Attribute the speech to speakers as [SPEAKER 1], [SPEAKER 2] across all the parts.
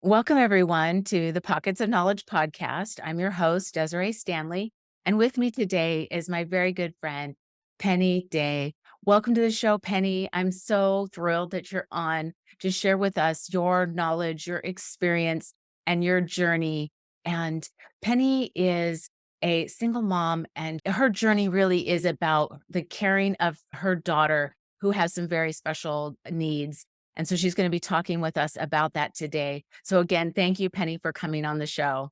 [SPEAKER 1] Welcome, everyone, to the Pockets of Knowledge podcast. I'm your host, Desiree Stanley. And with me today is my very good friend, Penny Day. Welcome to the show, Penny. I'm so thrilled that you're on to share with us your knowledge, your experience, and your journey. And Penny is a single mom, and her journey really is about the caring of her daughter who has some very special needs. And so she's going to be talking with us about that today. So again, thank you, Penny, for coming on the show.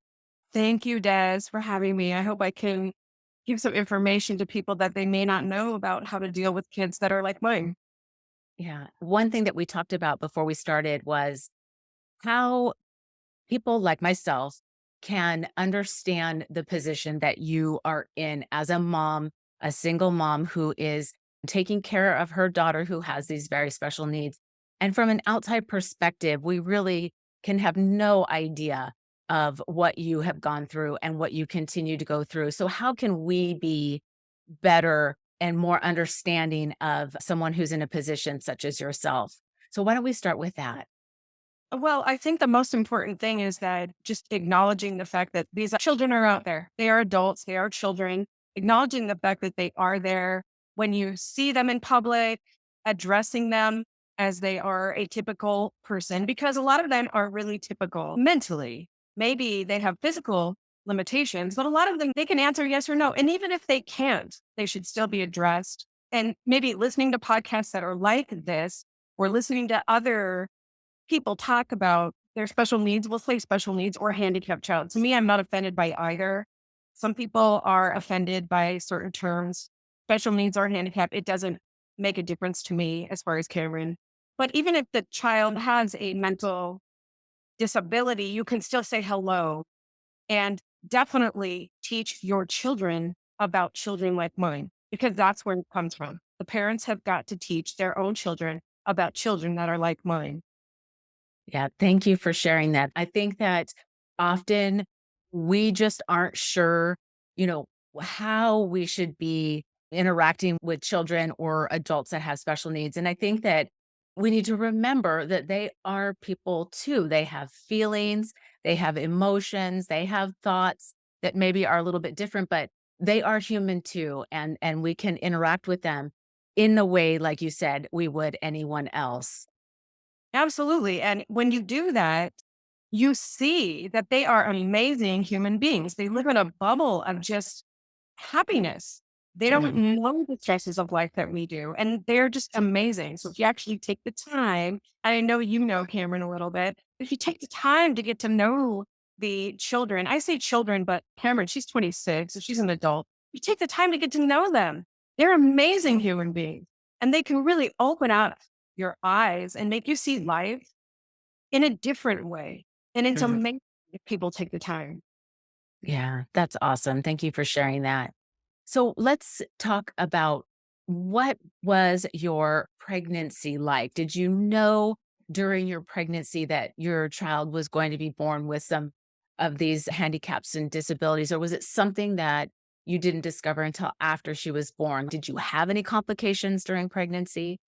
[SPEAKER 2] Thank you, Des, for having me. I hope I can give some information to people that they may not know about how to deal with kids that are like mine.
[SPEAKER 1] Yeah. One thing that we talked about before we started was how people like myself can understand the position that you are in as a mom, a single mom who is taking care of her daughter who has these very special needs. And from an outside perspective, we really can have no idea of what you have gone through and what you continue to go through. So, how can we be better and more understanding of someone who's in a position such as yourself? So, why don't we start with that?
[SPEAKER 2] Well, I think the most important thing is that just acknowledging the fact that these children are out there. They are adults, they are children. Acknowledging the fact that they are there when you see them in public, addressing them as they are a typical person, because a lot of them are really typical mentally. Maybe they have physical limitations, but a lot of them, they can answer yes or no. And even if they can't, they should still be addressed. And maybe listening to podcasts that are like this, or listening to other people talk about their special needs, we'll say special needs or handicapped child. To me, I'm not offended by either. Some people are offended by certain terms, special needs or handicap. It doesn't make a difference to me as far as Cameron. But even if the child has a mental disability, you can still say hello and definitely teach your children about children like mine, because that's where it comes from. The parents have got to teach their own children about children that are like mine.
[SPEAKER 1] Yeah, thank you for sharing that. I think that often we just aren't sure, you know, how we should be interacting with children or adults that have special needs. And I think that we need to remember that they are people too. They have feelings, they have emotions, they have thoughts that maybe are a little bit different, but they are human too. And we can interact with them in the way, like you said, we would anyone else.
[SPEAKER 2] Absolutely. And when you do that, you see that they are amazing human beings. They live in a bubble of just happiness. They don't know the stresses of life that we do, and they're just amazing. So if you actually take the time, and I know you know Cameron a little bit, if you take the time to get to know the children, I say children, but Cameron, she's 26, so she's an adult. You take the time to get to know them. They're amazing human beings, and they can really open up your eyes and make you see life in a different way. And it's
[SPEAKER 1] Mhm.
[SPEAKER 2] amazing if people take the time.
[SPEAKER 1] Yeah, that's awesome. Thank you for sharing that. So let's talk about what was your pregnancy like? Did you know during your pregnancy that your child was going to be born with some of these handicaps and disabilities, or was it something that you didn't discover until after she was born? Did you have any complications during pregnancy?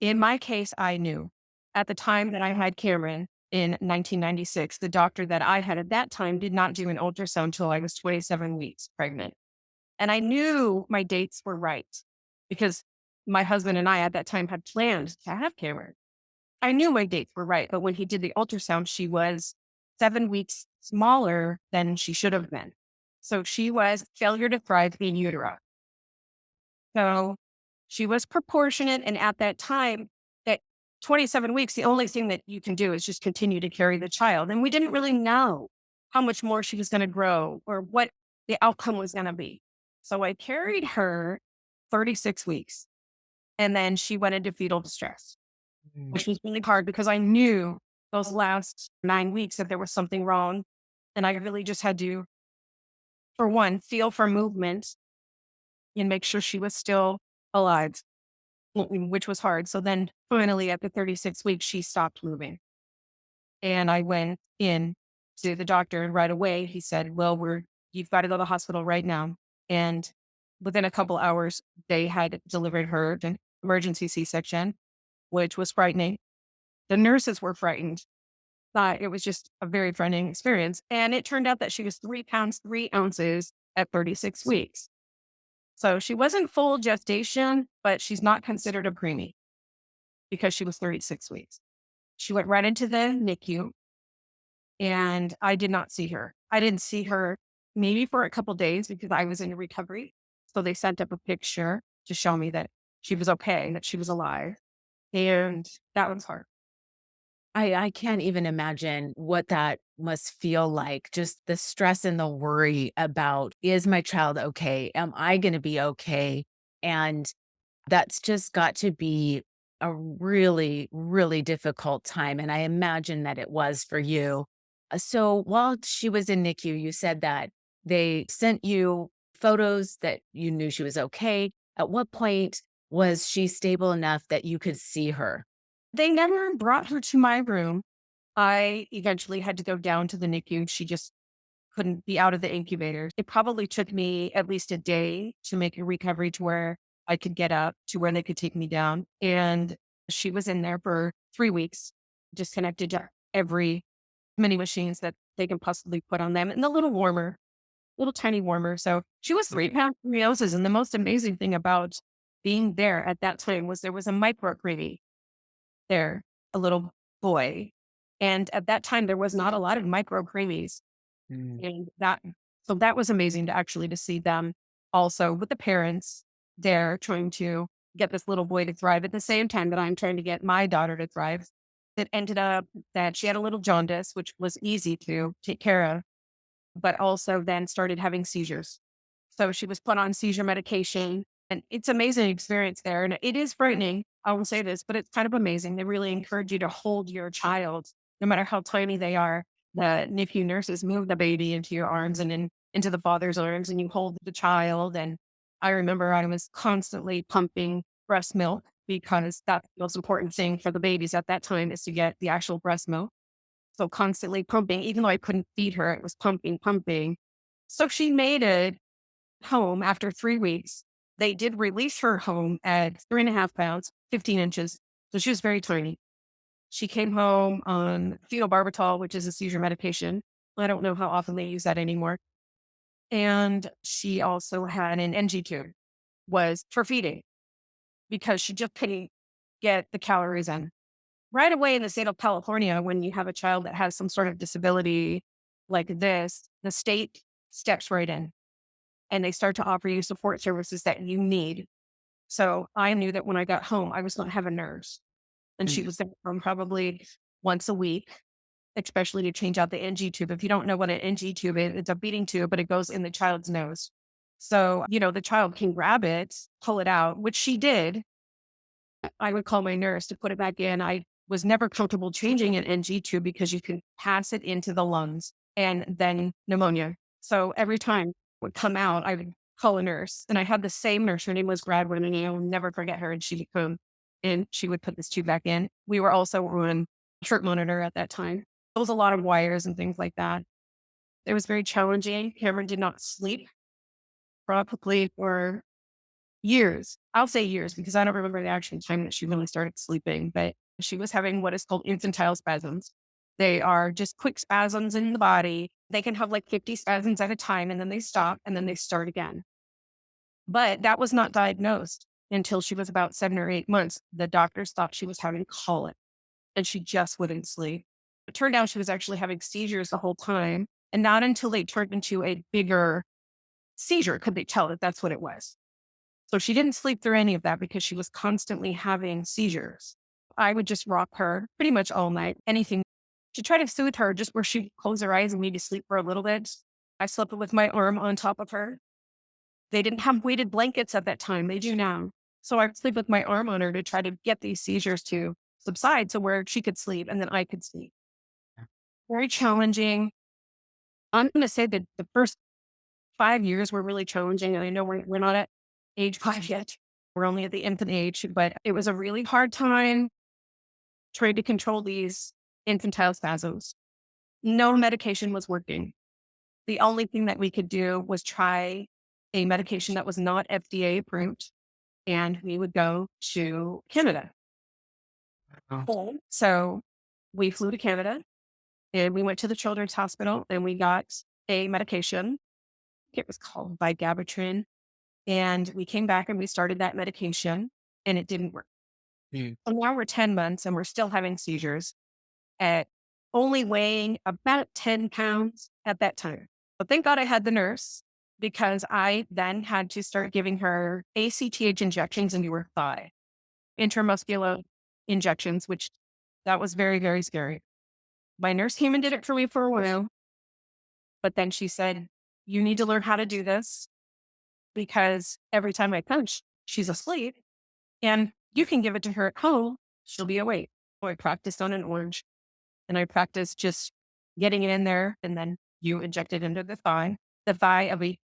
[SPEAKER 2] In my case, I knew at the time that I had Cameron in 1996, the doctor that I had at that time did not do an ultrasound until I was 27 weeks pregnant. And I knew my dates were right because my husband and I at that time had planned to have Cameron. I knew my dates were right, but when he did the ultrasound, she was 7 weeks smaller than she should have been. So she was failure to thrive in utero. So she was proportionate. And at that time, at 27 weeks, the only thing that you can do is just continue to carry the child. And we didn't really know how much more she was going to grow or what the outcome was going to be. So I carried her 36 weeks and then she went into fetal distress,
[SPEAKER 1] Mm.
[SPEAKER 2] which was really hard because I knew those last 9 weeks that there was something wrong. And I really just had to, for one, feel for movement and make sure she was still alive, which was hard. So then finally at the 36 weeks, she stopped moving. And I went in to the doctor and right away he said, well, you've got to go to the hospital right now. And within a couple hours, they had delivered her an emergency C-section, which was frightening. The nurses were frightened. thought it was just a very frightening experience. And it turned out that she was 3 pounds, 3 ounces at 36 weeks. So she wasn't full gestation, but she's not considered a preemie because she was 36 weeks. She went right into the NICU and I did not see her. I didn't see her maybe for a couple days because I was in recovery. So they sent up a picture to show me that she was okay, that she was alive. And that was hard.
[SPEAKER 1] I can't even imagine what that must feel like, just the stress and the worry about, "Is my child okay? Am I gonna be okay?" And that's just got to be a really, really difficult time, and I imagine that it was for you. So while she was in NICU, you said that they sent you photos that you knew she was okay. At what point was she stable enough that you could see her?
[SPEAKER 2] They never brought her to my room. I eventually had to go down to the NICU. She just couldn't be out of the incubator. It probably took me at least a day to make a recovery to where I could get up to where they could take me down. And she was in there for 3 weeks, disconnected to every many machines that they can possibly put on them and a little warmer, little tiny warmer. So she was 3 pounds, 3 ounces. And the most amazing thing about being there at that time was there was a microcreamy there, a little boy. And at that time, there was not a lot of microcreamies.
[SPEAKER 1] Mm.
[SPEAKER 2] And so that was amazing to actually to see them also with the parents there trying to get this little boy to thrive at the same time that I'm trying to get my daughter to thrive. It ended up that she had a little jaundice, which was easy to take care of, but also then started having seizures. So she was put on seizure medication and it's amazing experience there. And it is frightening. I will say this, but it's kind of amazing. They really encourage you to hold your child, no matter how tiny they are. The NICU nurses move the baby into your arms and into the father's arms and you hold the child. And I remember I was constantly pumping breast milk because that's the most important thing for the babies at that time is to get the actual breast milk. So constantly pumping, even though I couldn't feed her, it was pumping, pumping. So she made it home after 3 weeks. They did release her home at 3.5 pounds, 15 inches. So she was very tiny. She came home on phenobarbital, which is a seizure medication. I don't know how often they use that anymore. And she also had an NG tube, was for feeding because she just couldn't get the calories in. Right away in the state of California, when you have a child that has some sort of disability like this, the state steps right in and they start to offer you support services that you need. So I knew that when I got home, I was going to have a nurse and she
[SPEAKER 1] Mm.
[SPEAKER 2] was there from probably once a week, especially to change out the NG tube. If you don't know what an NG tube is, it's a feeding tube, but it goes in the child's nose. So, the child can grab it, pull it out, which she did. I would call my nurse to put it back in. I was never comfortable changing an NG tube because you can pass it into the lungs and then pneumonia. So every time it would come out, I would call a nurse. And I had the same nurse. Her name was Gradwin, and I'll never forget her. And she would come and she would put this tube back in. We were also on chirp monitor at that time. There was a lot of wires and things like that. It was very challenging. Cameron did not sleep probably for years. I'll say years because I don't remember the actual time that she really started sleeping, but she was having what is called infantile spasms. They are just quick spasms in the body. They can have like 50 spasms at a time and then they stop and then they start again. But that was not diagnosed until she was about 7 or 8 months. The doctors thought she was having colic and she just wouldn't sleep. It turned out she was actually having seizures the whole time. And not until they turned into a bigger seizure could they tell that that's what it was. So she didn't sleep through any of that because she was constantly having seizures. I would just rock her pretty much all night, anything to try to soothe her, just where she'd close her eyes and maybe sleep for a little bit. I slept with my arm on top of her. They didn't have weighted blankets at that time. They do now. So I would sleep with my arm on her to try to get these seizures to subside to where she could sleep and then I could sleep. Very challenging. I'm going to say that the first 5 years were really challenging. And I know we're not at age 5 yet. We're only at the infant age, but it was a really hard time trying to control these infantile spasms. No medication was working. The only thing that we could do was try a medication that was not FDA approved, and we would go to Canada.
[SPEAKER 1] Oh.
[SPEAKER 2] So we flew to Canada. And we went to the children's hospital and we got a medication. It was called vigabatrin. And we came back and we started that medication and it didn't work.
[SPEAKER 1] Mm.
[SPEAKER 2] So now we're 10 months and we're still having seizures at only weighing about 10 pounds at that time. But thank God I had the nurse because I then had to start giving her ACTH injections into her thigh, intramuscular injections, which that was very, very scary. My nurse came and did it for me for a while, but then she said, you need to learn how to do this because every time I punch, she's asleep and you can give it to her at home. She'll be awake. So I practiced on an orange and I practiced just getting it in there and then you inject it into the thigh of a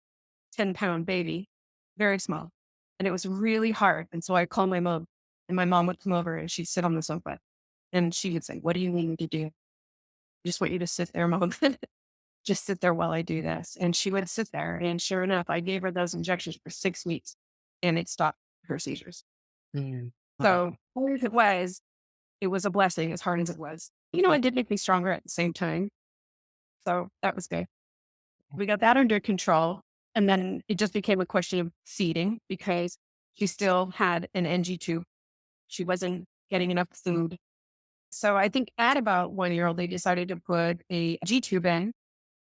[SPEAKER 2] 10-pound baby, very small. And it was really hard. And so I called my mom and my mom would come over and she'd sit on the sofa and she would say, what do you need me to do? I just want you to sit there, mom. Just sit there while I do this. And she would sit there. And sure enough, I gave her those injections for 6 weeks and it stopped her seizures.
[SPEAKER 1] Mm. Wow.
[SPEAKER 2] So hard as it was a blessing as hard as it was. It did make me stronger at the same time. So that was good. We got that under control. And then it just became a question of feeding because she still had an NG tube. She wasn't getting enough food. So I think at about 1 year old, they decided to put a G tube in.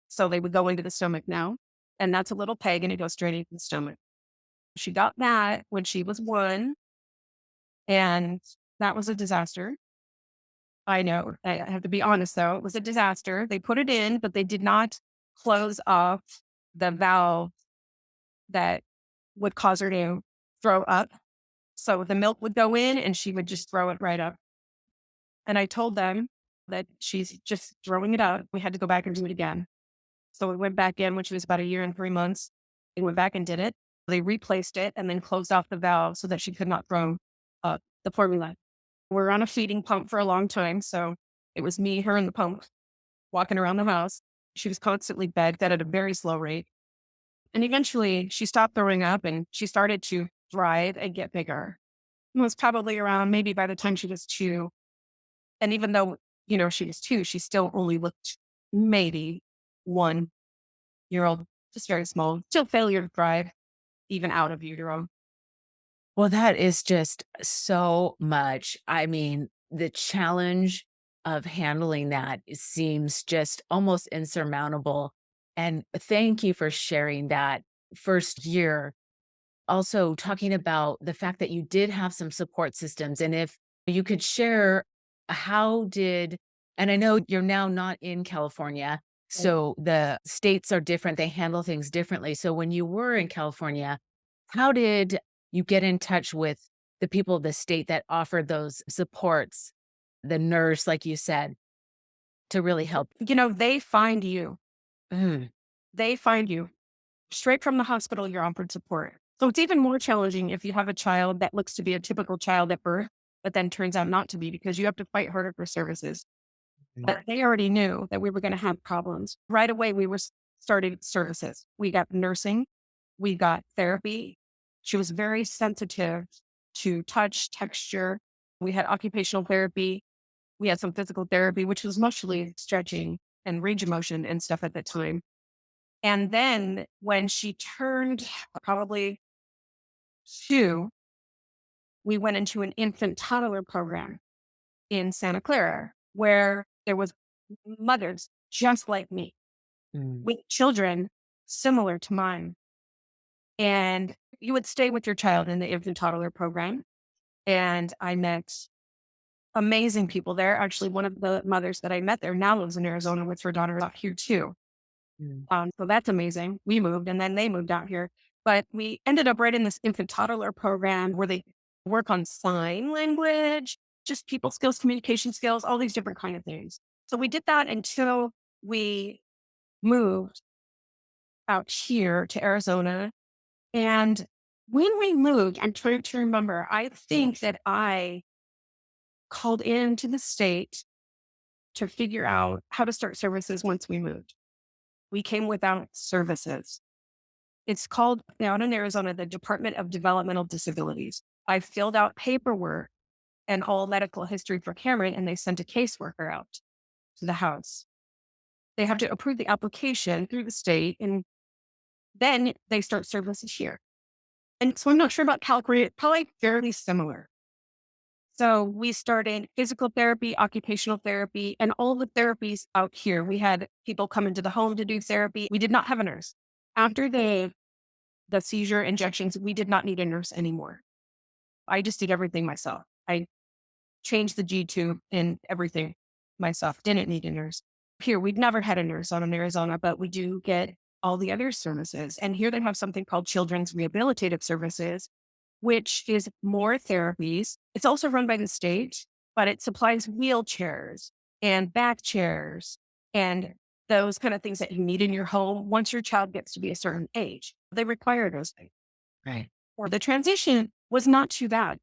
[SPEAKER 2] So they would go into the stomach now. And that's a little peg and it goes straight into the stomach. She got that when she was 1. And that was a disaster. I know. I have to be honest, though. It was a disaster. They put it in, but they did not close off the valve that would cause her to throw up. So the milk would go in and she would just throw it right up. And I told them that she's just throwing it up. We had to go back and do it again. So we went back in when she was about 1 year and 3 months. They went back and did it. They replaced it and then closed off the valve so that she could not throw up the formula. We're on a feeding pump for a long time. So it was me, her, and the pump walking around the house. She was constantly begged at a very slow rate. And eventually she stopped throwing up and she started to thrive and get bigger. It was probably around maybe by the time she was 2. And even though, she was 2, she still only looked maybe 1 year old, just very small, still failure to thrive, even out of utero.
[SPEAKER 1] Well, that is just so much. I mean, the challenge of handling that seems just almost insurmountable. And thank you for sharing that first year. Also, talking about the fact that you did have some support systems. And if you could share, how did, and I know you're now not in California, so the states are different, they handle things differently. So when you were in California, how did you get in touch with the people of the state that offered those supports, the nurse, like you said, to really help?
[SPEAKER 2] They find you.
[SPEAKER 1] Mm.
[SPEAKER 2] They find you. Straight from the hospital, you're offered support. So it's even more challenging if you have a child that looks to be a typical child at birth, but then turns out not to be because you have to fight harder for services. But they already knew that we were going to have problems. Right away, we were starting services. We got nursing, we got therapy. She was very sensitive to touch, texture. We had occupational therapy. We had some physical therapy, which was mostly stretching and range of motion and stuff at that time. And then when she turned probably 2, we went into an infant toddler program in Santa Clara where there was mothers just like me
[SPEAKER 1] Mm.
[SPEAKER 2] with children similar to mine. And you would stay with your child in the infant toddler program. And I met amazing people there. Actually, one of the mothers that I met there now lives in Arizona with her daughter out here too.
[SPEAKER 1] Mm.
[SPEAKER 2] So that's amazing. We moved and then they moved out here. But we ended up right in this infant toddler program where they work on sign language, just people skills, communication skills, all these different kind of things. So we did that until we moved out here to Arizona. And when we moved, I'm trying to remember, I think that I called into the state to figure out how to start services once we moved. We came without services. It's called out in Arizona, the Department of Developmental Disabilities. I filled out paperwork and all medical history for Cameron, and they sent a caseworker out to the house. They have to approve the application through the state, and then they start services here. And so I'm not sure about California, probably fairly similar. So we started physical therapy, occupational therapy, and all the therapies out here. We had people come into the home to do therapy. We did not have a nurse. After the seizure injections, we did not need a nurse anymore. I just did everything myself. I changed the G tube and everything myself. Didn't need a nurse. Here, we've never had a nurse out in Arizona, but we do get all the other services. And here they have something called Children's Rehabilitative Services, which is more therapies. It's also run by the state, but it supplies wheelchairs and back chairs and those kind of things that you need in your home once your child gets to be a certain age. They require those things.
[SPEAKER 1] Right.
[SPEAKER 2] Or the transition was not too bad.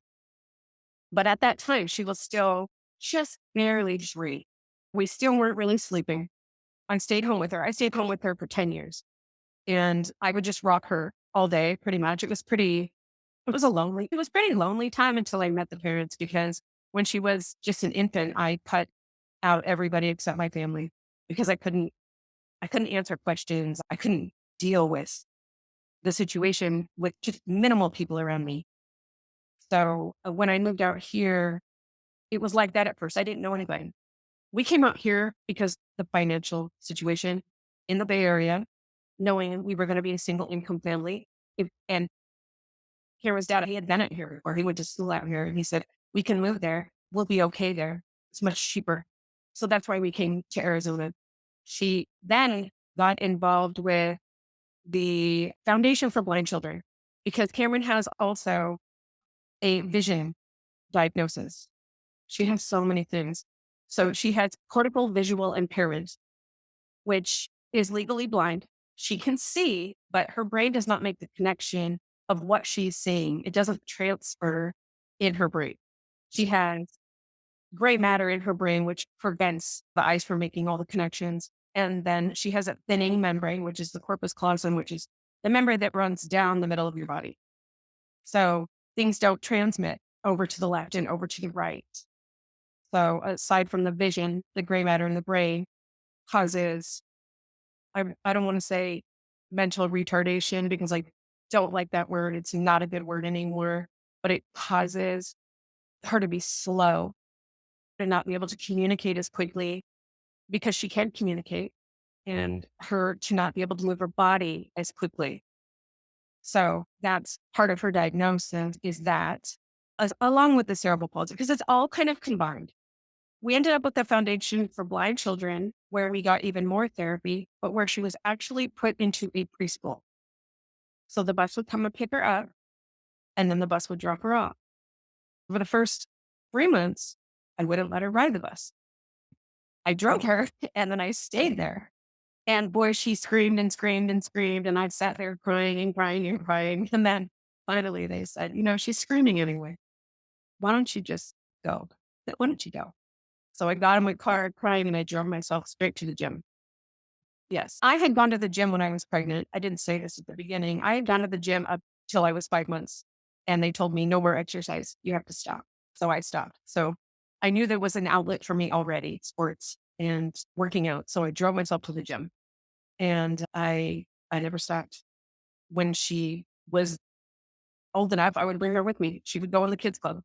[SPEAKER 2] But at that time, she was still just barely 3. We still weren't really sleeping. I stayed home with her. I stayed home with her for 10 years. And I would just rock her all day, pretty much. It was pretty lonely time until I met the parents because when she was just an infant, I cut out everybody except my family because I couldn't answer questions. I couldn't deal with the situation with just minimal people around me. So when I moved out here, it was like that at first. I didn't know anybody. We came out here because the financial situation in the Bay Area, knowing we were going to be a single income family. And here was dad. He had been out here or he went to school out here. And he said, we can move there. We'll be okay there. It's much cheaper. So that's why we came to Arizona. She then got involved with the Foundation for Blind Children because Cameron has also a vision diagnosis. She has so many things. So she has cortical visual impairment, which is legally blind. She can see, but her brain does not make the connection of what she's seeing. It doesn't transfer in her brain. She has gray matter in her brain, which prevents the eyes from making all the connections. And then she has a thinning membrane, which is the corpus callosum, which is the membrane that runs down the middle of your body. So things don't transmit over to the left and over to the right. So aside from the vision, the gray matter in the brain causes, I don't want to say mental retardation because I don't like that word. It's not a good word anymore, but it causes her to be slow and not be able to communicate as quickly because she can communicate and her to not be able to move her body as quickly. So that's part of her diagnosis is that along with the cerebral palsy, because it's all kind of combined. We ended up with the Foundation for Blind Children, where we got even more therapy, but where she was actually put into a preschool. So the bus would come and pick her up, and then the bus would drop her off. For the first 3 months, I wouldn't let her ride the bus. I drove her, and then I stayed there. And boy, she screamed and screamed and screamed, and I sat there crying and crying and crying. And then finally they said, she's screaming anyway. Why don't you just go? Why don't you go? So I got in my car crying and I drove myself straight to the gym. Yes. I had gone to the gym when I was pregnant. I didn't say this at the beginning. I had gone to the gym up till I was 5 months and they told me no more exercise. You have to stop. So I stopped. So I knew there was an outlet for me already, sports and working out. So I drove myself to the gym and I never stopped. When she was old enough, I would bring her with me. She would go in the kids club.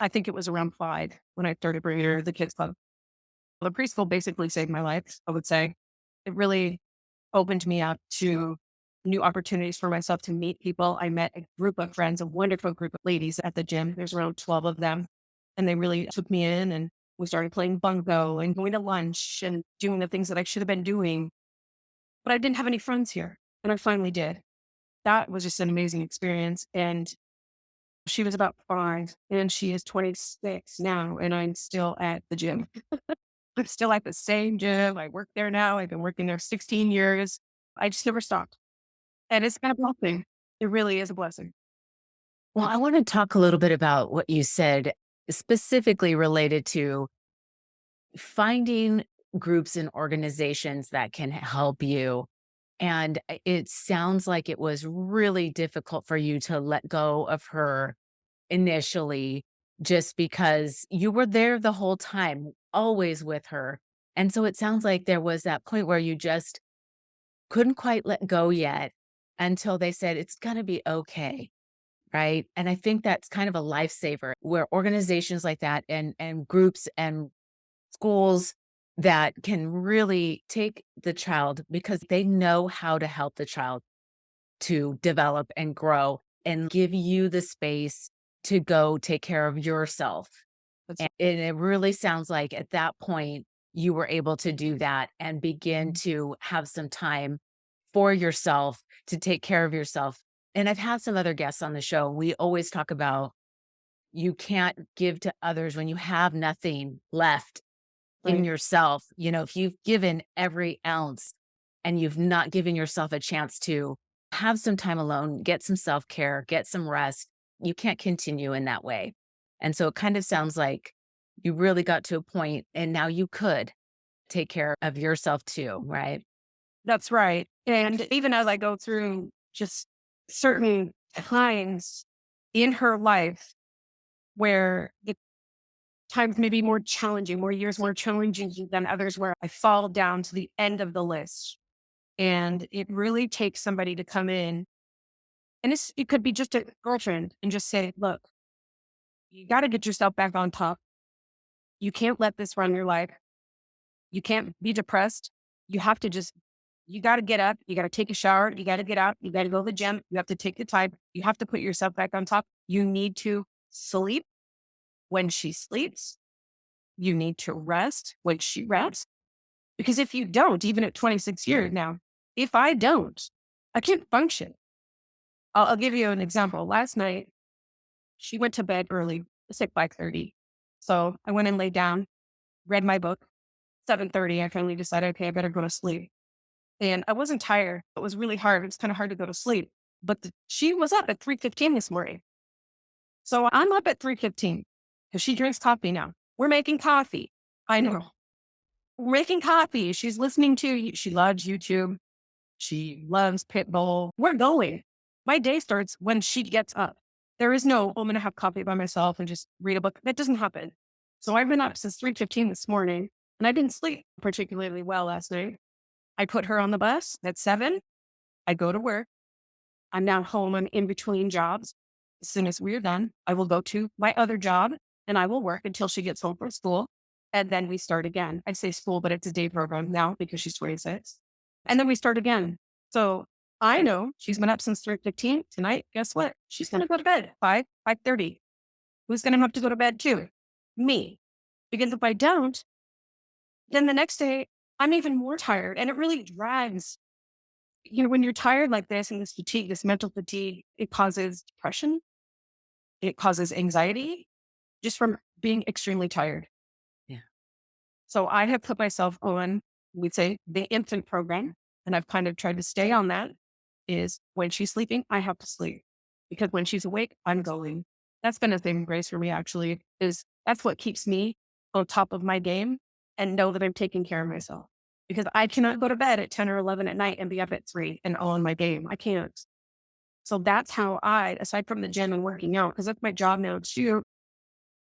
[SPEAKER 2] I think it was around 5 when I started bringing her to the kids club. The preschool basically saved my life, I would say. It really opened me up to new opportunities for myself to meet people. I met a group of friends, a wonderful group of ladies at the gym. There's around 12 of them. And they really took me in and we started playing bungo and going to lunch and doing the things that I should have been doing. But I didn't have any friends here. And I finally did. That was just an amazing experience. And she was about 5 and she is 26 now. And I'm still at the gym. I'm still at the same gym. I work there now. I've been working there 16 years. I just never stopped. And it's been a blessing. It really is a blessing.
[SPEAKER 1] Well, I want to talk a little bit about what you said, specifically related to finding groups and organizations that can help you. And it sounds like it was really difficult for you to let go of her initially, just because you were there the whole time, always with her. And so it sounds like there was that point where you just couldn't quite let go yet until they said, "It's gonna be okay." Right? And I think that's kind of a lifesaver where organizations like that and groups and schools that can really take the child because they know how to help the child to develop and grow and give you the space to go take care of yourself.
[SPEAKER 2] That's
[SPEAKER 1] And it really sounds like at that point, you were able to do that and begin to have some time for yourself to take care of yourself. And I've had some other guests on the show. We always talk about you can't give to others when you have nothing left in
[SPEAKER 2] right.
[SPEAKER 1] yourself. You know, if you've given every ounce and you've not given yourself a chance to have some time alone, get some self care, get some rest, you can't continue in that way. And so it kind of sounds like you really got to a point and now you could take care of yourself too, right?
[SPEAKER 2] That's right. And even as I go through just certain times in her life where the times may be more challenging, more years more challenging than others, where I fall down to the end of the list. And it really takes somebody to come in. And it could be just a girlfriend and just say, look, you got to get yourself back on top. You can't let this run your life. You can't be depressed. You have to just, you got to get up. You got to take a shower. You got to get out. You got to go to the gym. You have to take the time. You have to put yourself back on top. You need to sleep when she sleeps. You need to rest when she rests. Because if you don't, even at 26 years now, if I don't, I can't function. I'll give you an example. Last night, she went to bed early, it's like 5:30. So I went and laid down, read my book. 7:30, I finally decided, okay, I better go to sleep. And I wasn't tired. It was really hard. It's kind of hard to go to sleep. But she was up at 3:15 this morning. So I'm up at 3:15 because she drinks coffee now. We're making coffee. I know. We're making coffee. She's listening to, she loves YouTube. She loves Pitbull. We're going. My day starts when she gets up. There is no, "Oh, I'm going to have coffee by myself and just read a book." That doesn't happen. So I've been up since 3:15 this morning and I didn't sleep particularly well last night. I put her on the bus at 7. I go to work. I'm now home. I'm in between jobs. As soon as we're done, I will go to my other job and I will work until she gets home from school. And then we start again. I say school, but it's a day program now because she's 26. And then we start again. So I know she's been up since 3:15 tonight. Guess what? She's going to go to bed 5:30. Who's going to have to go to bed too? Me. Because if I don't, then the next day I'm even more tired and it really drags. When you're tired like this and this fatigue, this mental fatigue, it causes depression. It causes anxiety just from being extremely tired.
[SPEAKER 1] Yeah.
[SPEAKER 2] So I have put myself on, we'd say, the infant program, and I've kind of tried to stay on that. Is when she's sleeping, I have to sleep because when she's awake, I'm going. That's been a saving grace for me, actually, is that's what keeps me on top of my game and know that I'm taking care of myself because I cannot go to bed at 10 or 11 at night and be up at 3 and on my game. I can't. So that's how I, aside from the gym and working out, because that's my job now too,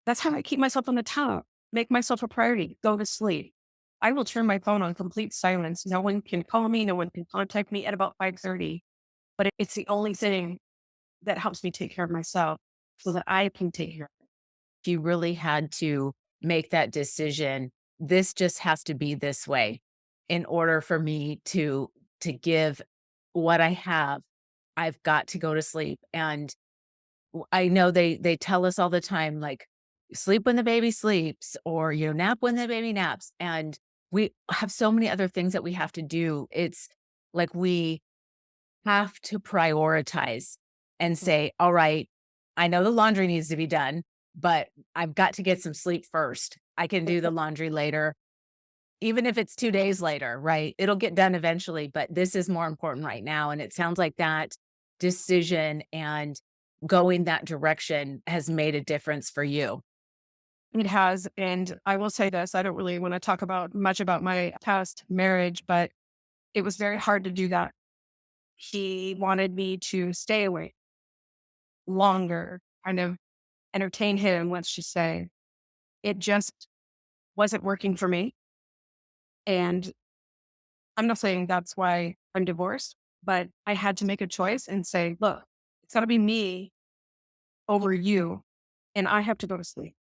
[SPEAKER 2] that's how I keep myself on the top, make myself a priority, go to sleep. I will turn my phone on complete silence. No one can call me. No one can contact me at about 5:30. But it's the only thing that helps me take care of myself so that I can take care of it.
[SPEAKER 1] You really had to make that decision. This just has to be this way in order for me to give what I have. I've got to go to sleep. And I know they tell us all the time, like, sleep when the baby sleeps, or nap when the baby naps. And we have so many other things that we have to do. It's like we have to prioritize and
[SPEAKER 2] Mm.
[SPEAKER 1] say, all right, I know the laundry needs to be done, but I've got to get some sleep first. I can do the laundry later, even if it's 2 days later, right? It'll get done eventually, but this is more important right now. And it sounds like that decision and going that direction has made a difference for you.
[SPEAKER 2] It has. And I will say this, I don't really want to talk about much about my past marriage, but it was very hard to do that. He wanted me to stay away longer, kind of entertain him, let's just say. It just wasn't working for me. And I'm not saying that's why I'm divorced, but I had to make a choice and say, look, it's got to be me over you. And I have to go to sleep.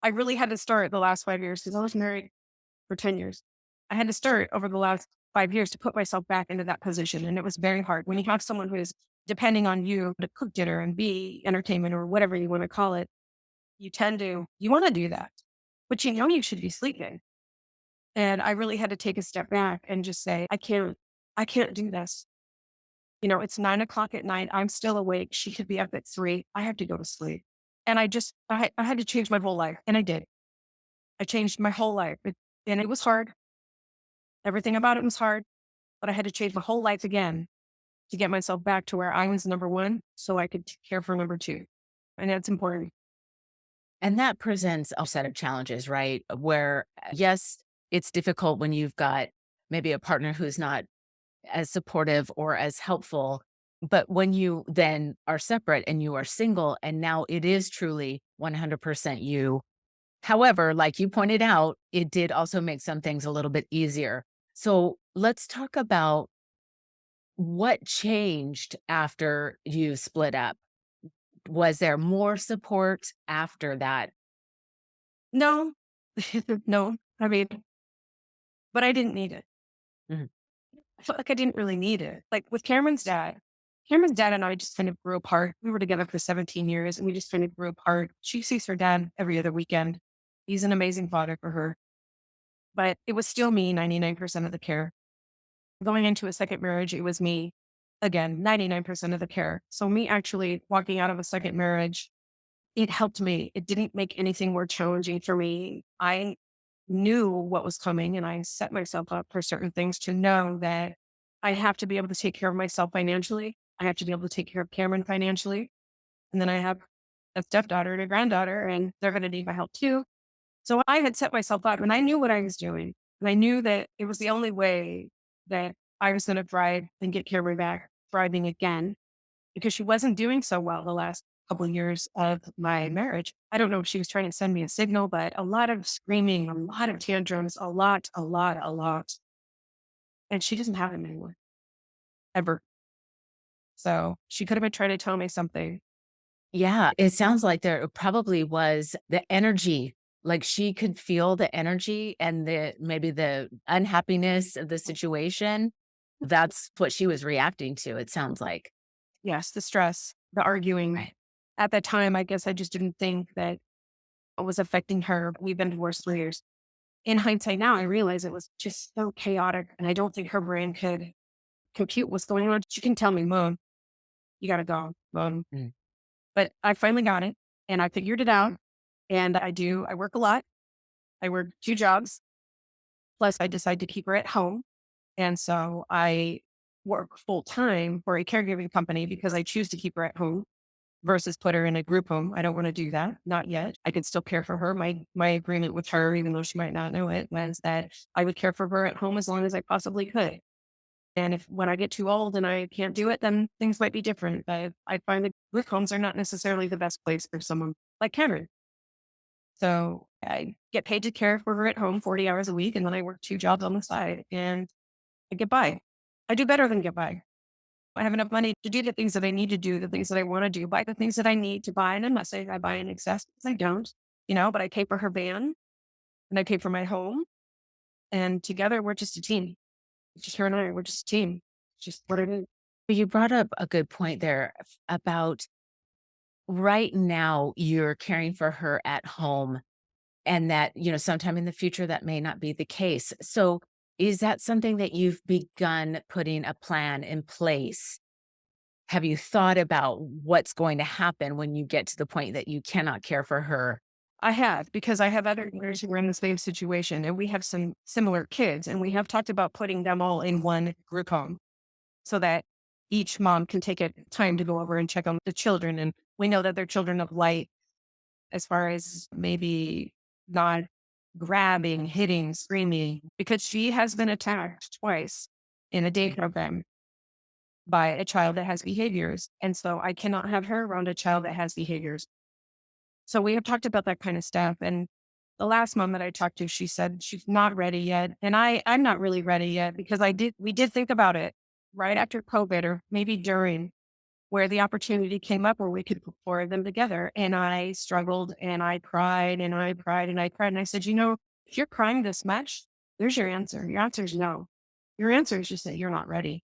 [SPEAKER 2] I really had to start the last 5 years because I was married for 10 years. I had to start over the last 5 years to put myself back into that position. And it was very hard when you have someone who is depending on you to cook dinner and be entertainment or whatever you want to call it. You want to do that, but you know you should be sleeping. And I really had to take a step back and just say, I can't do this. It's 9 o'clock at night. I'm still awake. She could be up at 3. I have to go to sleep. And I had to change my whole life. And I did. I changed my whole life. And it was hard. Everything about it was hard, but I had to change my whole life again to get myself back to where I was number one so I could care for number two. And that's important.
[SPEAKER 1] And that presents a set of challenges, right? Where, yes, it's difficult when you've got maybe a partner who's not as supportive or as helpful. But when you then are separate and you are single, and now it is truly 100% you. However, like you pointed out, it did also make some things a little bit easier. So let's talk about what changed after you split up. Was there more support after that?
[SPEAKER 2] No, no, I mean, but I didn't need it.
[SPEAKER 1] Mhm.
[SPEAKER 2] I felt like I didn't really need it. Like with Cameron's dad and I just kind of grew apart. We were together for 17 years and we just kind of grew apart. She sees her dad every other weekend. He's an amazing father for her, but it was still me 99% of the care. Going into a second marriage, it was me again, 99% of the care. So me actually walking out of a second marriage, it helped me. It didn't make anything more challenging for me. I knew what was coming and I set myself up for certain things to know that I have to be able to take care of myself financially. I have to be able to take care of Cameron financially. And then I have a stepdaughter and a granddaughter, and they're going to need my help too. So I had set myself up and I knew what I was doing. And I knew that it was the only way that I was going to thrive and get Cameron back thriving again because she wasn't doing so well the last couple of years of my marriage. I don't know if she was trying to send me a signal, but a lot of screaming, a lot of tantrums, a lot, a lot, a lot. And she doesn't have it anymore, ever. So she could have been trying to tell me something.
[SPEAKER 1] Yeah, it sounds like there probably was the energy, like she could feel the energy and the maybe the unhappiness of the situation. That's what she was reacting to, it sounds like.
[SPEAKER 2] Yes, the stress, the arguing.
[SPEAKER 1] Right.
[SPEAKER 2] At that time, I guess I just didn't think that it was affecting her. We've been divorced 3 years. In hindsight now, I realize it was just so chaotic. And I don't think her brain could compute what's going on. She can tell me, Mom, you got to go. Mom.
[SPEAKER 1] Mm.
[SPEAKER 2] But I finally got it and I figured it out. And I work a lot. I work 2 jobs. Plus, I decide to keep her at home. And so I work full time for a caregiving company because I choose to keep her at home versus put her in a group home. I don't want to do that. Not yet. I could still care for her. My agreement with her, even though she might not know it, was that I would care for her at home as long as I possibly could. And if when I get too old and I can't do it, then things might be different. But I find that group homes are not necessarily the best place for someone like Cameron. So I get paid to care for her at home 40 hours a week. And then I work 2 jobs on the side and I get by. I do better than get by. I have enough money to do the things that I need to do, the things that I want to do, buy the things that I need to buy. And I'm not saying I buy in excess because I don't, but I pay for her van and I pay for my home. And together we're just a team. It's just her and I, we're just a team. It's just what it is.
[SPEAKER 1] But you brought up a good point there about right now you're caring for her at home and that, sometime in the future that may not be the case. So is that something that you've begun putting a plan in place? Have you thought about what's going to happen when you get to the point that you cannot care for her?
[SPEAKER 2] I have, because I have other neighbors who are in the same situation and we have some similar kids and we have talked about putting them all in one group home so that each mom can take a time to go over and check on the children. And we know that they're children of light as far as maybe not grabbing, hitting, screaming, because she has been attacked twice in a day program by a child that has behaviors. And so I cannot have her around a child that has behaviors. So we have talked about that kind of stuff. And The last mom that I talked to, she said she's not ready yet. And I'm not really ready yet because we did think about it right after COVID or maybe during where the opportunity came up where we could put four of them together. And I struggled and I cried and I cried and I cried. And I said, if you're crying this much, there's your answer. Your answer is no. Your answer is just that you're not ready.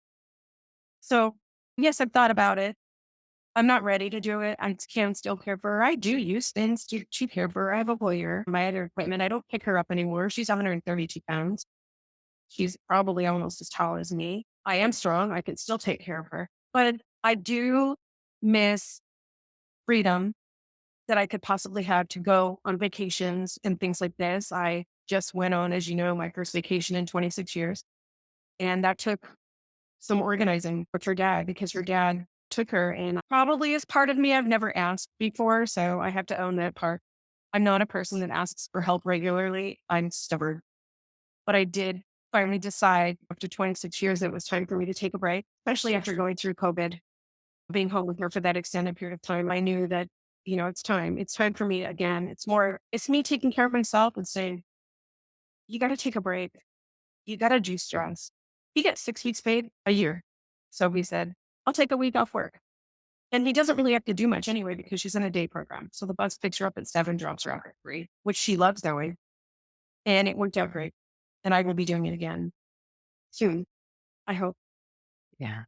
[SPEAKER 2] So yes, I've thought about it. I'm not ready to do it. I can still care for her. I do use things to care for her. I have a Hoyer. My other equipment, I don't pick her up anymore. She's 132 pounds. She's probably almost as tall as me. I am strong. I can still take care of her. But I do miss freedom that I could possibly have to go on vacations and things like this. I just went on, as you know, my first vacation in 26 years. And that took some organizing with her dad because her dad took her and probably as part of me, I've never asked before. So I have to own that part. I'm not a person that asks for help regularly. I'm stubborn, but I did finally decide after 26 years, it was time for me to take a break, especially after going through COVID, being home with her for that extended period of time. I knew that, it's time. It's time for me again. It's me taking care of myself and saying, you got to take a break. You got to do stress. He gets 6 weeks paid a year. So he said, I'll take a week off work. And he doesn't really have to do much anyway because she's in a day program. So the bus picks her up at 7, drops her off at 3, which she loves doing. And it worked out great. And I will be doing it again soon, I hope.
[SPEAKER 1] Yeah.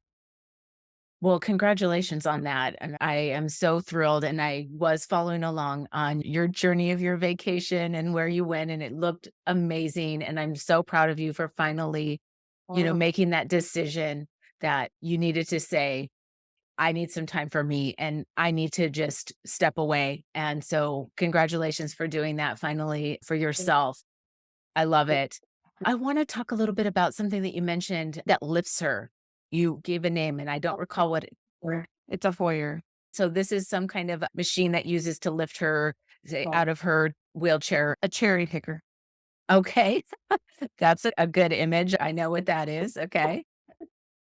[SPEAKER 1] Well, congratulations on that. And I am so thrilled. And I was following along on your journey of your vacation and where you went, and it looked amazing. And I'm so proud of you for finally,
[SPEAKER 2] Oh,
[SPEAKER 1] making that decision that you needed to say, I need some time for me and I need to just step away. And so, congratulations for doing that finally for yourself. I love it. I want to talk a little bit about something that you mentioned that lifts her. You gave a name and I don't recall what
[SPEAKER 2] it's a foyer.
[SPEAKER 1] so this is some kind of machine that uses to lift her, say, out of her wheelchair.
[SPEAKER 2] A cherry picker.
[SPEAKER 1] Okay. That's a good image. I know what that is. Okay.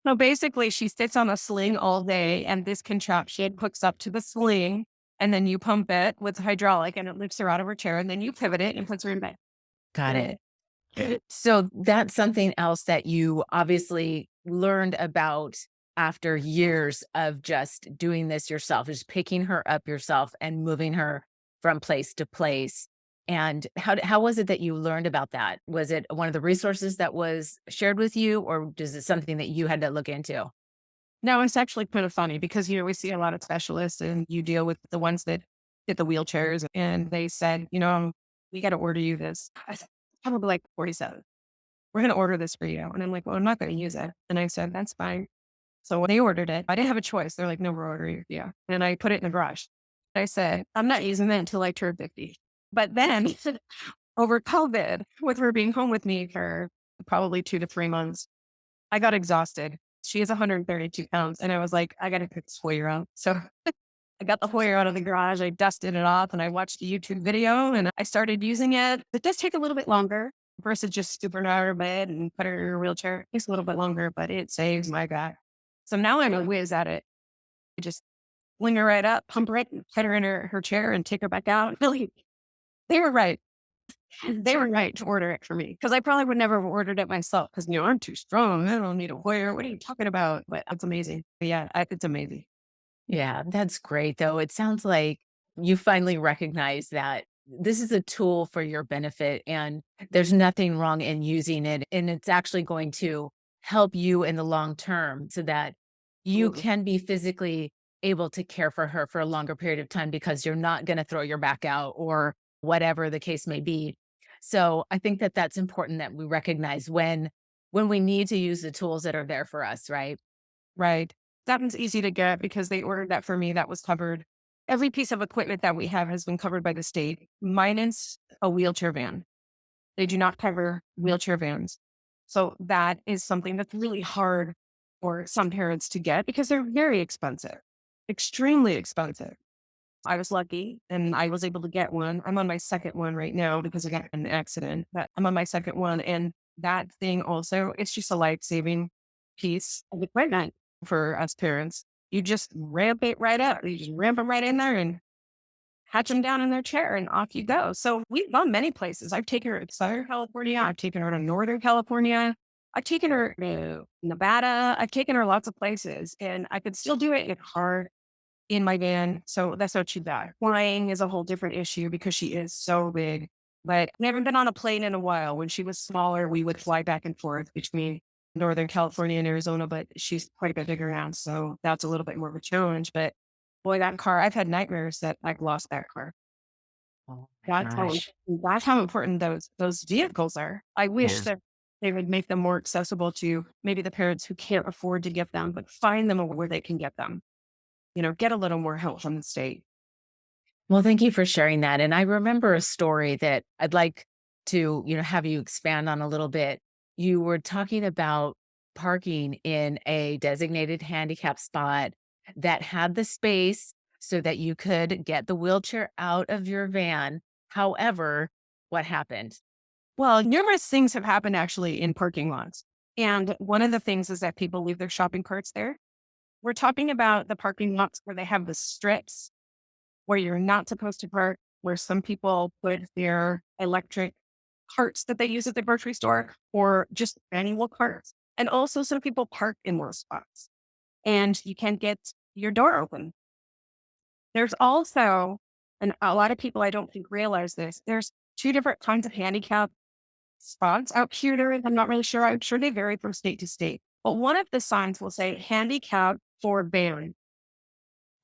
[SPEAKER 2] No, basically, she sits on a sling all day, and this contraption hooks up to the sling, and then you pump it with hydraulic, and it lifts her out of her chair, and then you pivot it and puts her in bed.
[SPEAKER 1] Got
[SPEAKER 2] Yeah.
[SPEAKER 1] it. So that's something else that you obviously learned about after years of just doing this yourself, is picking her up yourself and moving her from place to place. And how was it that you learned about that? Was it one of the resources that was shared with you, or is it something that you had to look into?
[SPEAKER 2] No, it's actually kind of funny because we see a lot of specialists, and you deal with the ones that get the wheelchairs, and they said, we got to order you this. I said, probably like 47. We're going to order this for you. And I'm like, well, I'm not going to use it. And I said, that's fine. So when they ordered it, I didn't have a choice. They're like, no, we're ordering it. Yeah. And I put it in the garage. I said, I'm not using that until I turn 50. But then over COVID, with her being home with me for probably 2 to 3 months, I got exhausted. She is 132 pounds. And I was like, I got to pick this Hoyer out. So I got the Hoyer out of the garage. I dusted it off and I watched a YouTube video and I started using it. It does take a little bit longer versus just scooping her out of her bed and put her in her wheelchair. It takes a little bit longer, but it saves my back. So now I'm a whiz at it. I just fling her right up, pump her right, put her in her chair and take her back out. Really, they were right. They were right to order it for me because I probably would never have ordered it myself because, I'm too strong. I don't need a Hoyer. What are you talking about? But it's amazing. But yeah, it's amazing.
[SPEAKER 1] Yeah, that's great, though. It sounds like you finally recognize that this is a tool for your benefit and there's nothing wrong in using it. And it's actually going to help you in the long term so that you
[SPEAKER 2] Absolutely.
[SPEAKER 1] can be physically able to care for her for a longer period of time because you're not going to throw your back out or whatever the case may be. So I think that that's important that we recognize when we need to use the tools that are there for us, right?
[SPEAKER 2] Right. That one's easy to get because they ordered that for me. That was covered. Every piece of equipment that we have has been covered by the state, minus a wheelchair van. They do not cover wheelchair vans. So that is something that's really hard for some parents to get because they're very expensive, extremely expensive. I was lucky and I was able to get one. I'm on my second one right now because I got in an accident, but I'm on my second one. And that thing also, it's just a life-saving piece of equipment for us parents. You just ramp it right up. You just ramp them right in there and hatch them down in their chair and off you go. So we've gone many places. I've taken her to Southern California. I've taken her to Northern California. I've taken her to Nevada. I've taken her lots of places, and I could still do it in a car, in my van. So that's what she does. Flying is a whole different issue because she is so big. But never been on a plane in a while. When she was smaller, we would fly back and forth between Northern California and Arizona, but she's quite a bit bigger now. So that's a little bit more of a challenge. But boy, that car, I've had nightmares that I've lost that car.
[SPEAKER 1] Oh my
[SPEAKER 2] That's how
[SPEAKER 1] gosh.
[SPEAKER 2] that's how important those vehicles are. I wish
[SPEAKER 1] Yeah.
[SPEAKER 2] that they would make them more accessible to maybe the parents who can't afford to get them, but find them where they can get them. Get a little more help from the state.
[SPEAKER 1] Well, thank you for sharing that. And I remember a story that I'd like to, have you expand on a little bit. You were talking about parking in a designated handicap spot that had the space so that you could get the wheelchair out of your van. However, what happened?
[SPEAKER 2] Well, numerous things have happened actually in parking lots. And one of the things is that people leave their shopping carts there. We're talking about the parking lots where they have the strips where you're not supposed to park, where some people put their electric carts that they use at the grocery store or just manual carts. And also some people park in those spots and you can't get your door open. There's also, and a lot of people I don't think realize this, there's two different kinds of handicap spots out here. There is, I'm not really sure. I'm sure they vary from state to state. But one of the signs will say handicap for van,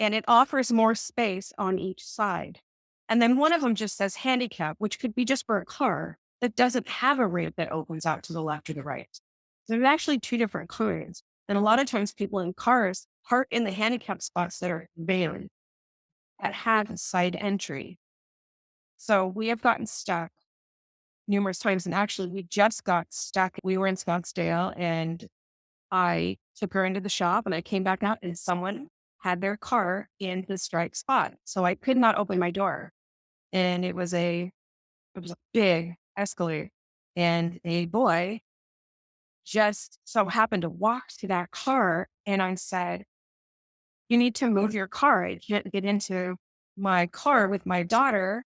[SPEAKER 2] and it offers more space on each side. And then one of them just says handicap, which could be just for a car that doesn't have a ramp that opens out to the left or the right. So there's actually two different kinds. And a lot of times people in cars park in the handicap spots that are van that have a side entry. So we have gotten stuck numerous times. And actually, we just got stuck. We were in Scottsdale and I took her into the shop and I came back out and someone had their car in the strike spot. So I could not open my door. And it was a big Escalade. And a boy just so happened to walk to that car. And I said, "You need to move your car. I can't get into my car with my daughter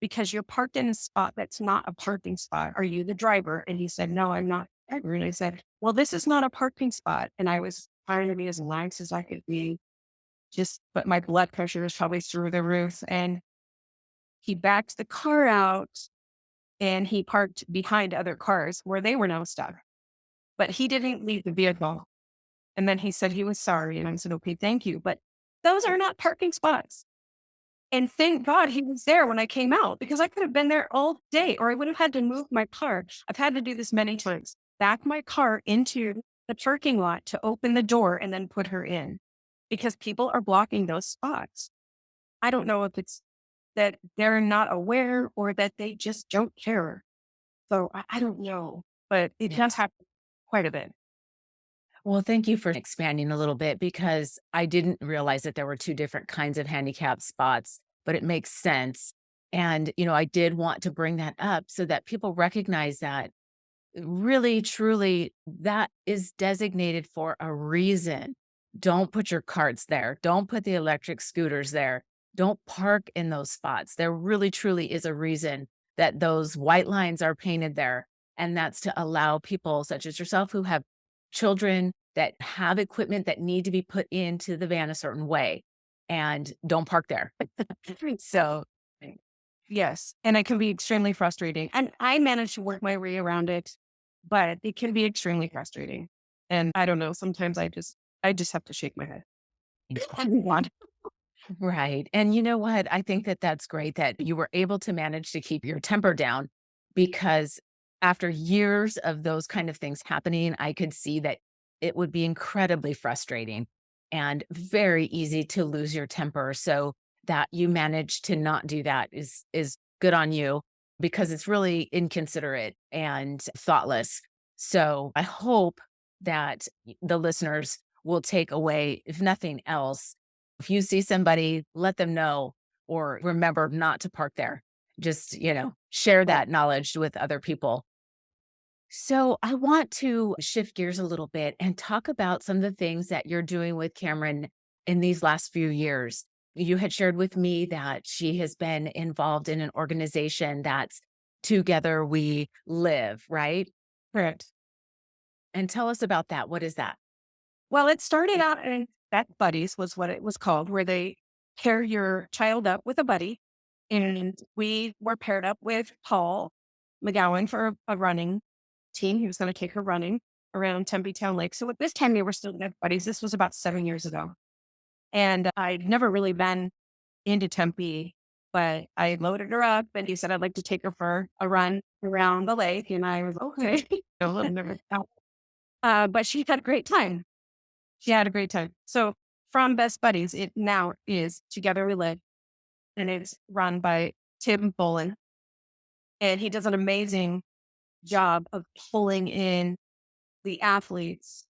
[SPEAKER 2] because you're parked in a spot that's not a parking spot. Are you the driver?" And he said, "No, I'm not the driver." And I said, "Well, this is not a parking spot." And I was trying to be as nice as I could be, but my blood pressure was probably through the roof. And he backed the car out and he parked behind other cars where they were now stuck. But he didn't leave the vehicle. And then he said he was sorry. And I said, "Okay, thank you." But those are not parking spots. And thank God he was there when I came out because I could have been there all day or I would have had to move my car. I've had to do this many times. Back my car into the parking lot to open the door and then put her in because people are blocking those spots. I don't know if it's that they're not aware or that they just don't care. So I don't know, but it does
[SPEAKER 1] Yes.
[SPEAKER 2] happen quite a bit.
[SPEAKER 1] Well, thank you for expanding a little bit because I didn't realize that there were two different kinds of handicap spots, but it makes sense. And, I did want to bring that up so that people recognize that really, truly, that is designated for a reason. Don't put your carts there. Don't put the electric scooters there. Don't park in those spots. There really, truly is a reason that those white lines are painted there. And that's to allow people such as yourself who have children that have equipment that need to be put into the van a certain way and don't park there. So,
[SPEAKER 2] Yes, and it can be extremely frustrating, and I managed to work my way around it, but it can be extremely frustrating, and I don't know, sometimes I just have to shake my head. I want
[SPEAKER 1] right. And you know what? I think that that's great that you were able to manage to keep your temper down because after years of those kind of things happening, I could see that it would be incredibly frustrating and very easy to lose your temper. So that you managed to not do that is good on you because it's really inconsiderate and thoughtless. So I hope that the listeners will take away, if nothing else, if you see somebody, let them know or remember not to park there. Just, share
[SPEAKER 2] right.
[SPEAKER 1] that knowledge with other people. So, I want to shift gears a little bit and talk about some of the things that you're doing with Cameron in these last few years. You had shared with me that she has been involved in an organization that's Together We Live, right?
[SPEAKER 2] Correct.
[SPEAKER 1] And tell us about that. What is that?
[SPEAKER 2] Well, it started out in Vet Buddies was what it was called, where they pair your child up with a buddy. And we were paired up with Paul McGowan for a running team. He was going to take her running around Tempe Town Lake. So at this time, they were still Vet Buddies. This was about 7 years ago. And I'd never really been into Tempe, but I loaded her up and he said, I'd like to take her for a run around the lake. And I was okay, a little nervous. But she had a great time. She had a great time. So from Best Buddies, it now is Together We Live, and it's run by Tim Bolin. And he does an amazing job of pulling in the athletes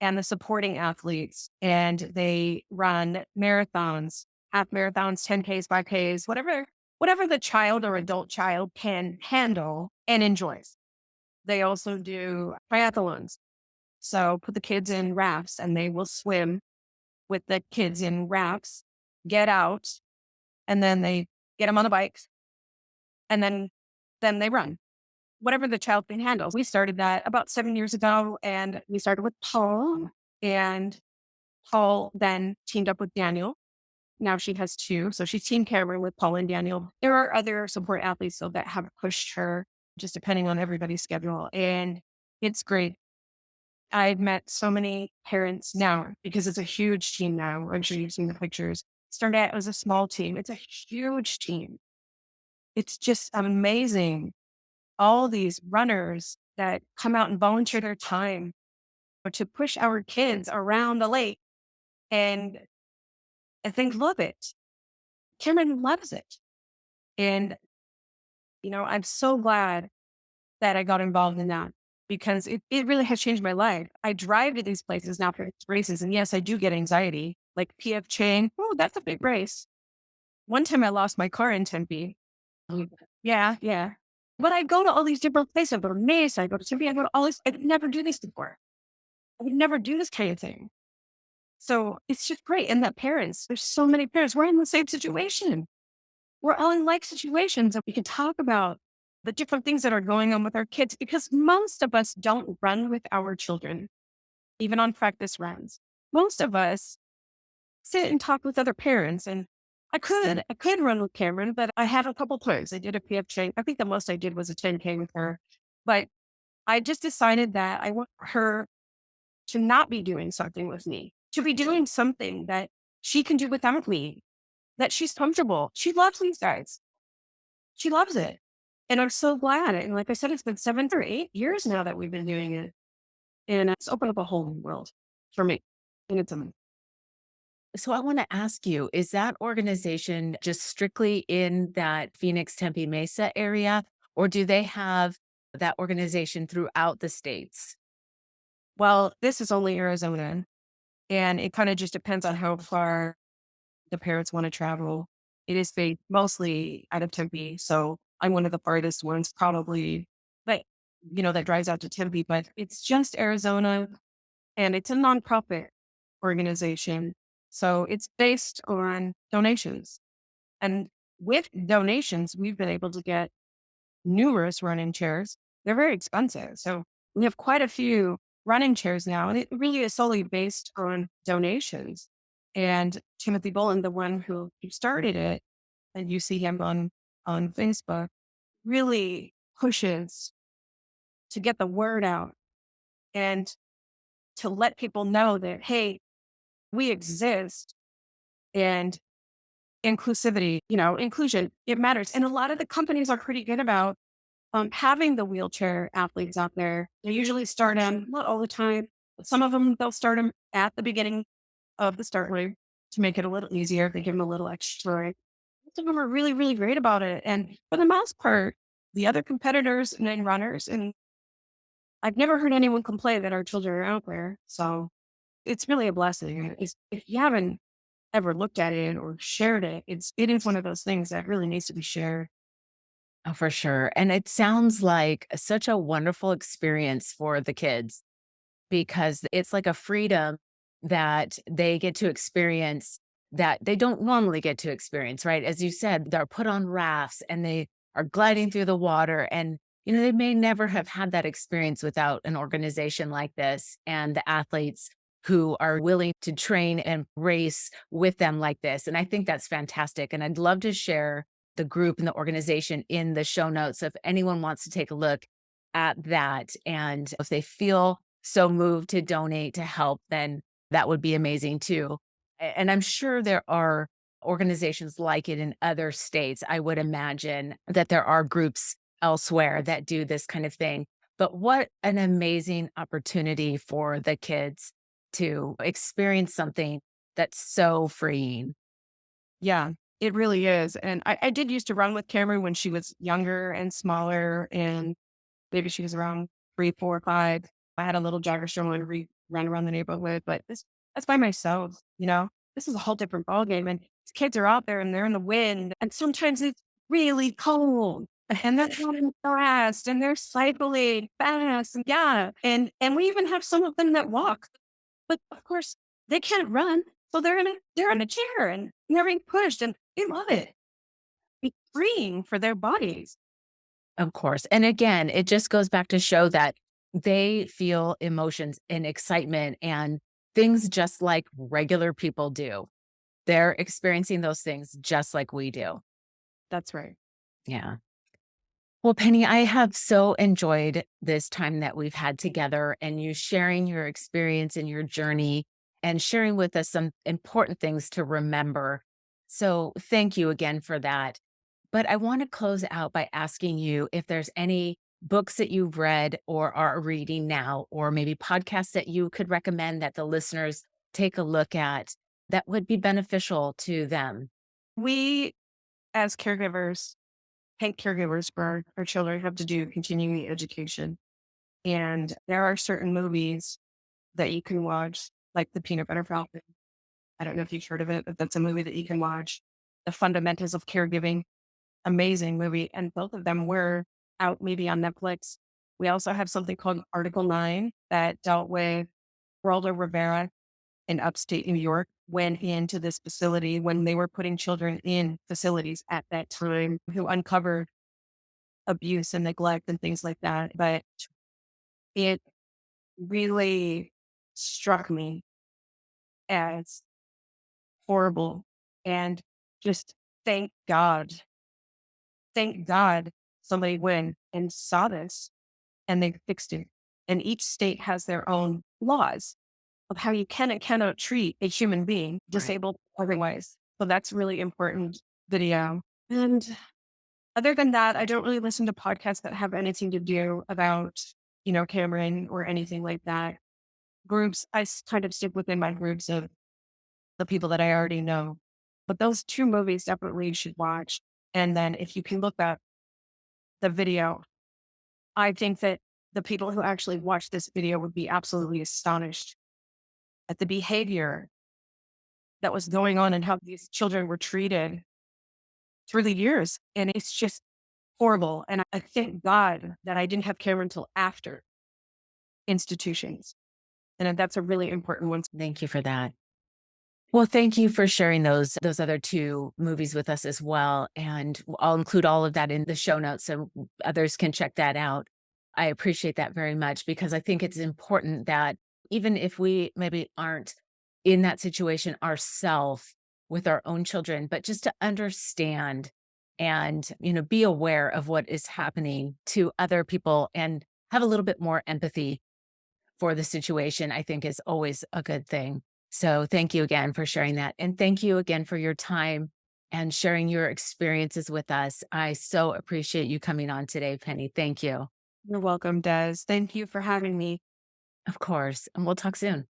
[SPEAKER 2] and the supporting athletes. And they run marathons, half marathons, 10Ks, 5Ks, whatever the child or adult child can handle and enjoys. They also do triathlons. So put the kids in rafts and they will swim with the kids in rafts, get out, and then they get them on the bikes, and then they run. Whatever the child can handle. We started that about 7 years ago, and we started with Paul, and Paul then teamed up with Daniel. Now she has two, so she's team Cameron with Paul and Daniel. There are other support athletes though that have pushed her, just depending on everybody's schedule, and it's great. I've met so many parents now because it's a huge team now. I'm sure you've seen the pictures. Started out as a small team. It's a huge team. It's just amazing. All these runners that come out and volunteer their time to push our kids around the lake and I think love it. Cameron loves it. And, I'm so glad that I got involved in that because it really has changed my life. I drive to these places now for these races. And yes, I do get anxiety, like PF Chang. Oh, that's a big race. One time I lost my car in Tempe. Yeah, yeah. But I go to all these different places. I go to Mesa, I go to Tempe, I go to all these. I would never do this before. I would never do this kind of thing. So it's just great. And that parents, there's so many parents, we're in the same situation. We're all in like situations and we can talk about the different things that are going on with our kids because most of us don't run with our children, even on practice runs. Most of us sit and talk with other parents. And I could run with Cameron, but I had a couple times. I did a PF chain. I think the most I did was a 10K with her. But I just decided that I want her to not be doing something with me, to be doing something that she can do without me, that she's comfortable. She loves these guys. She loves it. And I'm so glad. And like I said, it's been 7 or 8 years now that we've been doing it. And it's opened up a whole new world for me. And it's amazing.
[SPEAKER 1] So I want to ask you, is that organization just strictly in that Phoenix, Tempe Mesa area, or do they have that organization throughout the states?
[SPEAKER 2] Well, this is only Arizona. And it kind of just depends on how far the parents want to travel. It is based mostly out of Tempe. So I'm one of the farthest ones, probably, but that drives out to Tempe, but it's just Arizona and it's a nonprofit organization. So it's based on donations. And with donations, we've been able to get numerous running chairs. They're very expensive. So we have quite a few running chairs now, and it really is solely based on donations. And Timothy Bolin, the one who started it, and you see him on Facebook, really pushes to get the word out and to let people know that, hey, we exist and inclusivity, inclusion, it matters. And a lot of the companies are pretty good about having the wheelchair athletes out there. They usually start them, not all the time, but some of them, they'll start them at the beginning of the start line to make it a little easier. They give them a little extra. Some of them are really, really great about it. And for the most part, the other competitors and then runners, and I've never heard anyone complain that our children are out there. So it's really a blessing. If you haven't ever looked at it or shared it, it is one of those things that really needs to be shared.
[SPEAKER 1] Oh, for sure. And it sounds like such a wonderful experience for the kids because it's like a freedom that they get to experience that they don't normally get to experience, right? As you said, they're put on rafts and they are gliding through the water. And, they may never have had that experience without an organization like this and the athletes who are willing to train and race with them like this. And I think that's fantastic. And I'd love to share the group and the organization in the show notes if anyone wants to take a look at that. And if they feel so moved to donate to help, then that would be amazing too. And I'm sure there are organizations like it in other states. I would imagine that there are groups elsewhere that do this kind of thing. But what an amazing opportunity for the kids to experience something that's so freeing.
[SPEAKER 2] Yeah, it really is. And I did used to run with Cameron when she was younger and smaller, and maybe she was around 3, 4, 5. I had a little jogger stroller and run around the neighborhood, but that's by myself, you know? This is a whole different ballgame. And these kids are out there and they're in the wind, and sometimes it's really cold. And they're running fast and they're cycling fast. And yeah. And we even have some of them that walk. But of course, they can't run. So they're in a chair and they're being pushed and they love it. It's freeing for their bodies.
[SPEAKER 1] Of course. And again, it just goes back to show that they feel emotions and excitement and things just like regular people do. They're experiencing those things just like we do.
[SPEAKER 2] That's right.
[SPEAKER 1] Yeah. Well, Penny, I have so enjoyed this time that we've had together and you sharing your experience and your journey and sharing with us some important things to remember. So, thank you again for that. But I want to close out by asking you if there's any books that you've read or are reading now, or maybe podcasts that you could recommend that the listeners take a look at that would be beneficial to them.
[SPEAKER 2] We, as caregivers, paid caregivers for our children, have to do continuing education. And there are certain movies that you can watch, like The Peanut Butter Falcon. I don't know if you've heard of it, but that's a movie that you can watch. The Fundamentals of Caregiving, amazing movie. And both of them were out maybe on Netflix. We also have something called Article 9 that dealt with Geraldo Rivera in upstate New York went into this facility when they were putting children in facilities at that time, who uncovered abuse and neglect and things like that. But it really struck me as horrible. And just thank God, thank God somebody went and saw this and they fixed it. And each state has their own laws of how you can and cannot treat a human being
[SPEAKER 1] Right.
[SPEAKER 2] disabled or otherwise. So that's really important video. And other than that, I don't really listen to podcasts that have anything to do about, Cameron or anything like that. Groups, kind of stick within my groups of the people that I already know. But those two movies definitely you should watch. And then if you can look up the video, I think that the people who actually watch this video would be absolutely astonished at the behavior that was going on and how these children were treated through the years. And it's just horrible. And I thank God that I didn't have Cameron until after institutions. And that's a really important one.
[SPEAKER 1] Thank you for that. Well, thank you for sharing those other 2 movies with us as well, and I'll include all of that in the show notes so others can check that out. I appreciate that very much because I think it's important that even if we maybe aren't in that situation ourselves with our own children, but just to understand and, be aware of what is happening to other people and have a little bit more empathy for the situation, I think is always a good thing. So thank you again for sharing that. And thank you again for your time and sharing your experiences with us. I so appreciate you coming on today, Penny. Thank you.
[SPEAKER 2] You're welcome, Des. Thank you for having me.
[SPEAKER 1] Of course. And we'll talk soon.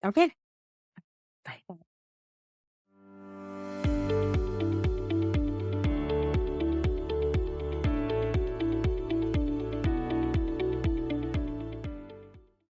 [SPEAKER 2] Okay.
[SPEAKER 1] Bye.